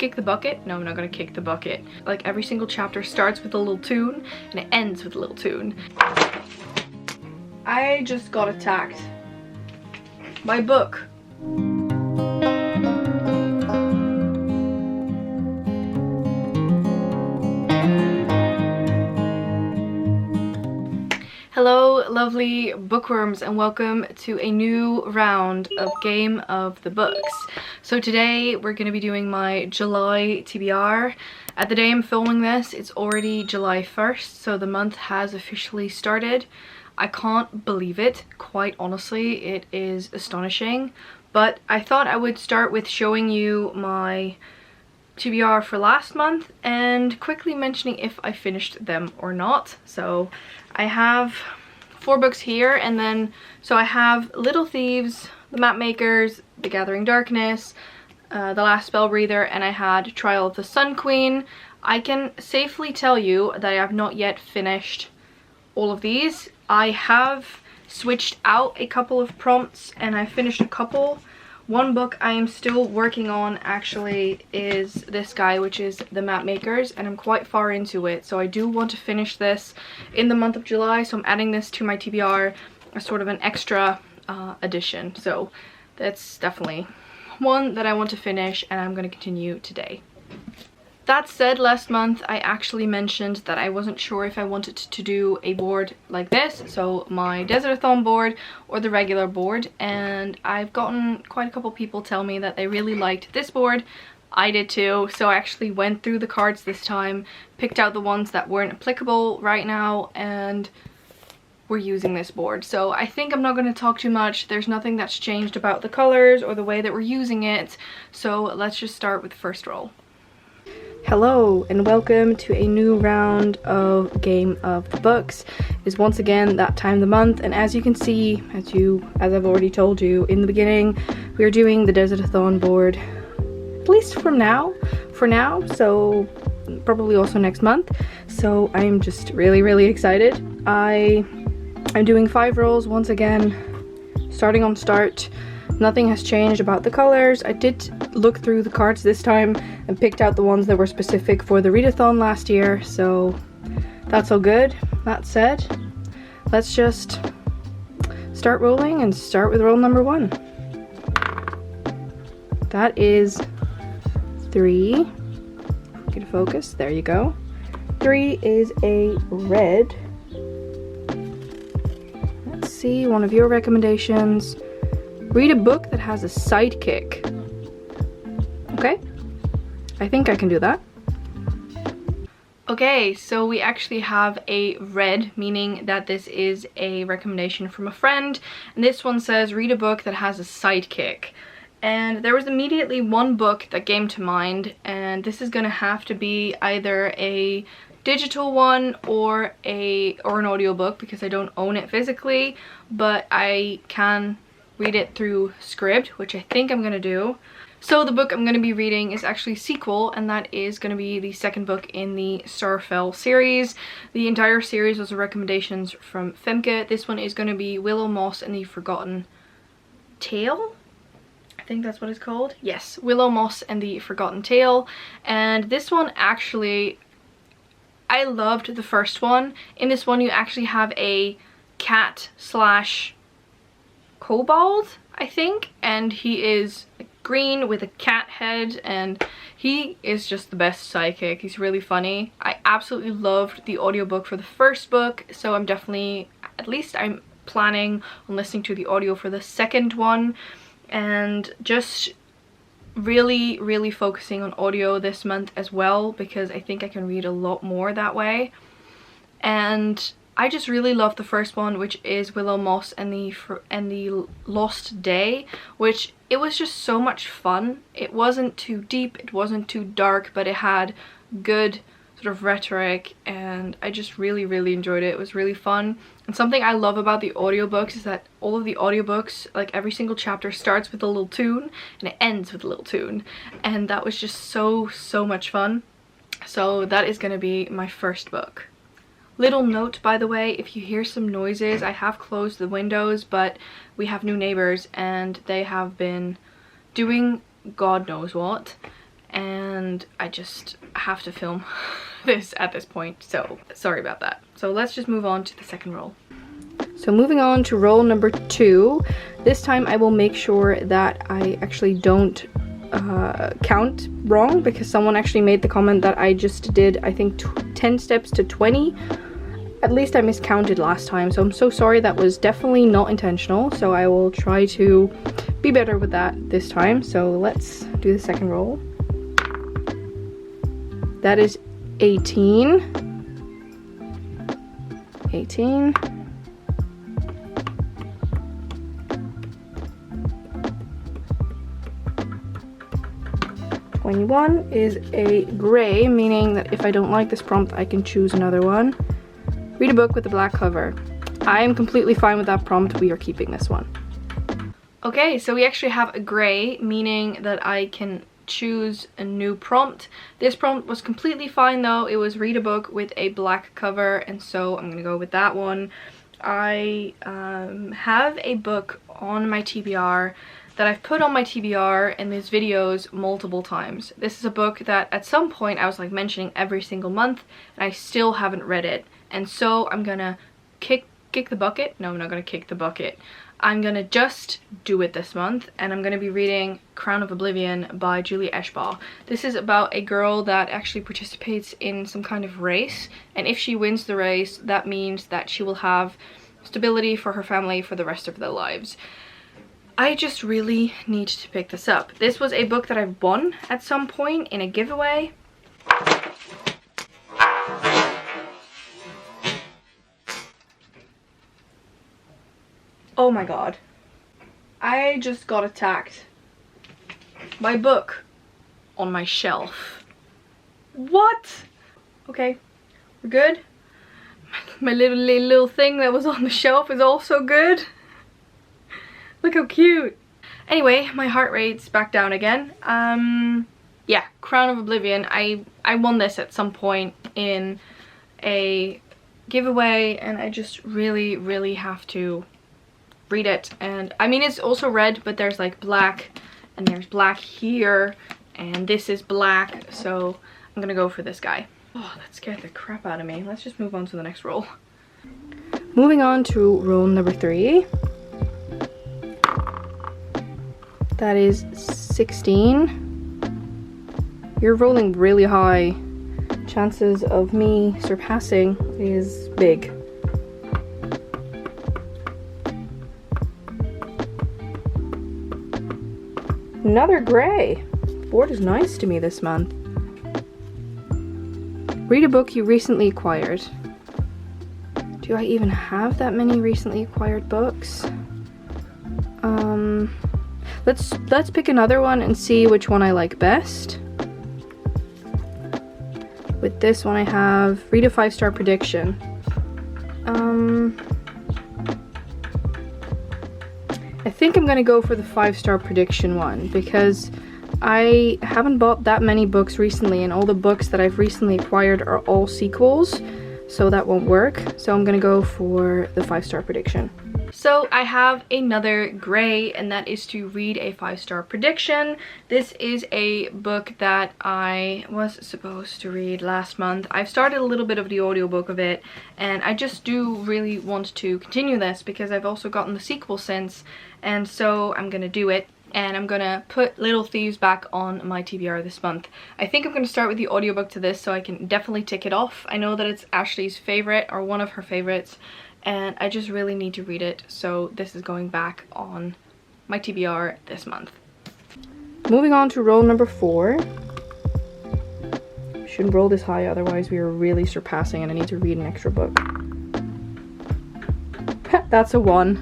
kick the bucket? No, I'm not gonna kick the bucket. Like every single chapter starts with a little tune and it ends with a little tune. I just got attacked by a book. Hello lovely bookworms and welcome to a new round of Game of the Books. So today we're going to be doing my July TBR. At the day I'm filming this, it's already July 1st, so the month has officially started. I can't believe it, quite honestly. It is astonishing, but I thought I would start with showing you my TBR for last month and quickly mentioning if I finished them or not. So I have 4 books here, and then so I have Little Thieves, The Map Makers, The Gathering Darkness, The Last Spell Breather, and I had Trial of the Sun Queen. I can safely tell you that I have not yet finished all of these. I have switched out a couple of prompts and I finished a couple. One book I am still working on actually is this guy, which is The Map Makers, and I'm quite far into it, so I do want to finish this in the month of July, so I'm adding this to my TBR as sort of an extra addition. So that's definitely one that I want to finish and I'm going to continue today. That said, last month I actually mentioned that I wasn't sure if I wanted to do a board like this, so my DESERTATHON board or the regular board, and I've gotten quite a couple people tell me that they really liked this board. I did too, so I actually went through the cards this time, picked out the ones that weren't applicable right now, and we're using this board. So I think I'm not going to talk too much. There's nothing that's changed about the colors or the way that we're using it, so let's just start with the first roll. Hello and welcome to a new round of Game of the Books. It's once again that time of the month, and as you can see, as I've already told you in the beginning, we are doing the DESERTATHON board, at least for now, so probably also next month. So I'm just really excited. I'm doing 5 rolls once again, starting on start. Nothing has changed about the colors. I did look through the cards this time and picked out the ones that were specific for the readathon last year, so that's all good. That said, let's just start rolling and start with roll number 1. That is 3. Get a focus. There you go. 3 is a red. Let's see, one of your recommendations. Read a book that has a sidekick. Okay, I think I can do that. Okay, so we actually have a red, meaning that this is a recommendation from a friend. And this one says, read a book that has a sidekick. And there was immediately one book that came to mind, and this is gonna have to be either a digital one or an audiobook, because I don't own it physically, but I can read it through Scribd, which I think I'm gonna do. So the book I'm gonna be reading is actually a sequel, and that is gonna be the second book in the Starfell series. The entire series was recommendations from Femke. This one is gonna be Willow Moss and the Forgotten Tale. I think that's what it's called. Yes, Willow Moss and the Forgotten Tale. And this one actually, I loved the first one. In this one you actually have a cat slash kobold, I think, and he is green with a cat head, and he is just the best sidekick. He's really funny. I absolutely loved the audiobook for the first book, so I'm definitely, at least I'm planning on listening to the audio for the second one, and just really focusing on audio this month as well, because I think I can read a lot more that way. And I just really love the first one, which is Willow Moss and the Lost Day, which it was just so much fun. It wasn't too deep, it wasn't too dark, but it had good sort of rhetoric, and I just really enjoyed it. It was really fun. And something I love about the audiobooks is that all of the audiobooks, like every single chapter starts with a little tune and it ends with a little tune, and that was just so much fun. So that is going to be my first book. Little note, by the way, if you hear some noises, I have closed the windows, but we have new neighbors and they have been doing God knows what, and I just have to film this at this point, so sorry about that. So let's just move on to the second roll. So moving on to roll number 2. This time I will make sure that I actually don't count wrong, because someone actually made the comment that I just did, I think, 10 steps to 20. At least I miscounted last time, so I'm so sorry. That was definitely not intentional, so I will try to be better with that this time. So let's do the second roll. That is 18. 18. 21 is a gray, meaning that if I don't like this prompt, I can choose another one. Read a book with a black cover. I am completely fine with that prompt. We are keeping this one. Okay, so we actually have a gray, meaning that I can choose a new prompt. This prompt was completely fine though. It was read a book with a black cover, and so I'm gonna go with that one. I have a book on my TBR that I've put on my TBR in these videos multiple times. This is a book that at some point I was like mentioning every single month, and I still haven't read it. And so I'm gonna kick the bucket. No, I'm not gonna kick the bucket. I'm gonna just do it this month, and I'm gonna be reading Crown of Oblivion by Julie Eschbaugh. This is about a girl that actually participates in some kind of race, and if she wins the race, that means that she will have stability for her family for the rest of their lives. I just really need to pick this up. This was a book that I won at some point in a giveaway. Oh my god. I just got attacked by a book on my shelf. What? Okay, we're good. My little thing that was on the shelf is also good. Look how cute. Anyway, my heart rate's back down again. Yeah, Crown of Oblivion. I won this at some point in a giveaway, and I just really have to read it. And I mean, it's also red, but there's like black, and there's black here, and this is black, so I'm gonna go for this guy. Oh, that scared the crap out of me. Let's just move on to the next roll. Moving on to roll number 3. That is 16. You're rolling really high. Chances of me surpassing is big. Another gray. Board is nice to me this month. Read a book you recently acquired. Do I even have that many recently acquired books? Let's pick another one and see which one I like best. With this one I have read a 5-star prediction. I think I'm gonna go for the 5-star prediction one, because I haven't bought that many books recently, and all the books that I've recently acquired are all sequels, so that won't work. So I'm gonna go for the 5-star prediction. So I have another gray, and that is to read a 5-star prediction. This is a book that I was supposed to read last month. I've started a little bit of the audiobook of it, and I just do really want to continue this because I've also gotten the sequel since, and so I'm gonna do it. And I'm gonna put Little Thieves back on my TBR this month. I think I'm gonna start with the audiobook to this so I can definitely tick it off. I know that it's Ashley's favorite, or one of her favorites, and I just really need to read it, so this is going back on my TBR this month. Moving on to roll number 4. Shouldn't roll this high, otherwise we are really surpassing, and I need to read an extra book. That's a 1.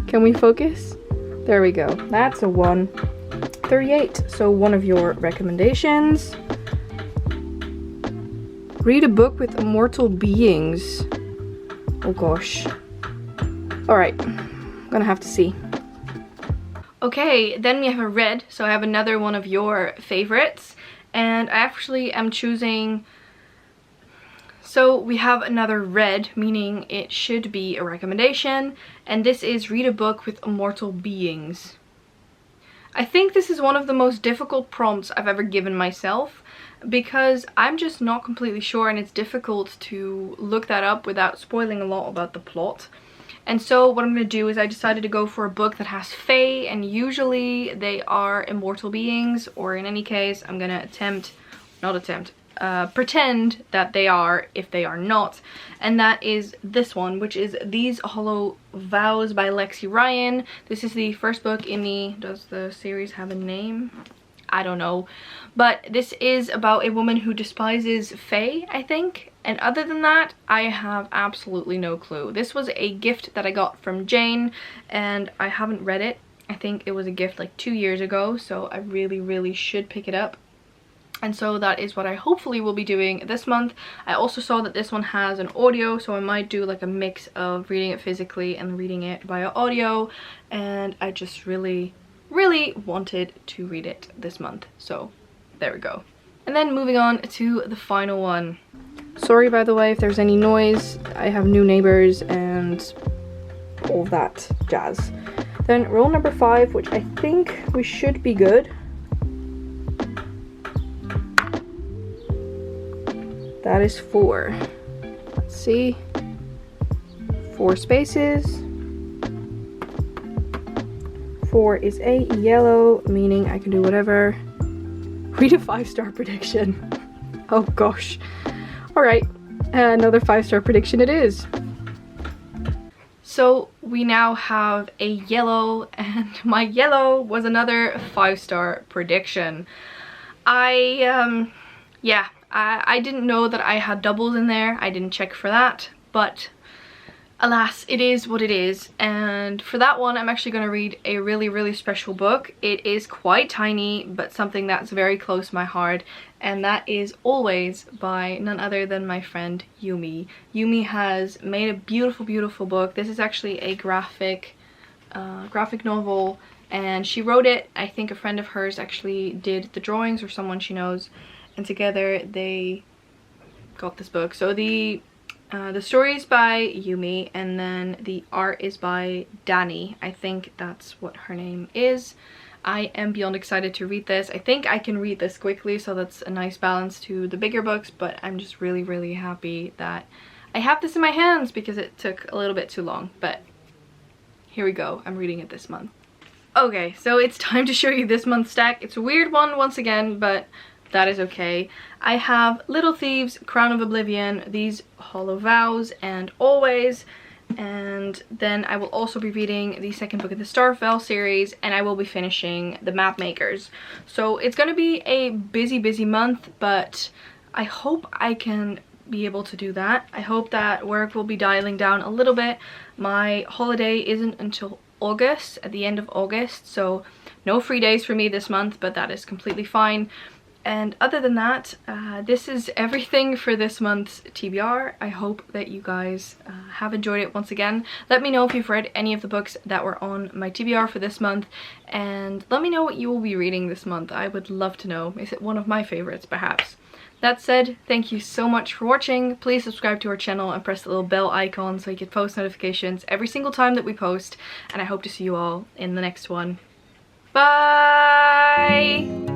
Can we focus? There we go. That's a 1. 38. So one of your recommendations. Read a book with immortal beings. Oh gosh. Alright. I'm gonna have to see. Okay, then we have a red. So I have another one of your favorites. And I actually am choosing... So we have another red, meaning it should be a recommendation, and this is read a book with immortal beings. I think this is one of the most difficult prompts I've ever given myself, because I'm just not completely sure and it's difficult to look that up without spoiling a lot about the plot. And so what I'm going to do is I decided to go for a book that has fae, and usually they are immortal beings, or in any case I'm going to pretend that they are if they are not. And that is this one, which is These Hollow Vows by Lexi Ryan. This is the first book in the, does the series have a name? I don't know, but this is about a woman who despises fae, I think, and other than that I have absolutely no clue. This was a gift that I got from Jane and I haven't read it. I think it was a gift like 2 years ago, so I really should pick it up. And so that is what I hopefully will be doing this month. I also saw that this one has an audio, so I might do like a mix of reading it physically and reading it via audio, and I just really wanted to read it this month, so there we go. And then moving on to the final one. Sorry by the way if there's any noise, I have new neighbors and all of that jazz. Then roll number 5, which I think we should be good. That is 4. Let's see. 4 spaces. 4 is a yellow, meaning I can do whatever. Read a 5-star prediction. Oh gosh. Alright, another 5-star prediction it is. So we now have a yellow, and my yellow was another 5-star prediction. I didn't know that I had doubles in there. I didn't check for that, but alas, it is what it is. And for that one, I'm actually going to read a really special book. It is quite tiny, but something that's very close to my heart, and that is Always by none other than my friend Yumi. Yumi has made a beautiful book. This is actually a graphic novel, and she wrote it. I think a friend of hers actually did the drawings, or someone she knows, and together they got this book. So the story is by Yumi, and then the art is by Dani. I think that's what her name is. I am beyond excited to read this. I think I can read this quickly, so that's a nice balance to the bigger books, but I'm just really happy that I have this in my hands because it took a little bit too long. But here we go. I'm reading it this month. Okay, so it's time to show you this month's stack. It's a weird one once again, but that is okay. I have Little Thieves, Crown of Oblivion, These Hollow Vows, and Always. And then I will also be reading the second book of the Starfell series, and I will be finishing The Map Makers. So it's going to be a busy month, but I hope I can be able to do that. I hope that work will be dialing down a little bit. My holiday isn't until August, at the end of August, so no free days for me this month, but that is completely fine. And other than that, this is everything for this month's TBR. I hope that you guys have enjoyed it once again. Let me know if you've read any of the books that were on my TBR for this month, and let me know what you will be reading this month. I would love to know. Is it one of my favorites, perhaps? That said, thank you so much for watching. Please subscribe to our channel and press the little bell icon so you get post notifications every single time that we post, and I hope to see you all in the next one. Bye!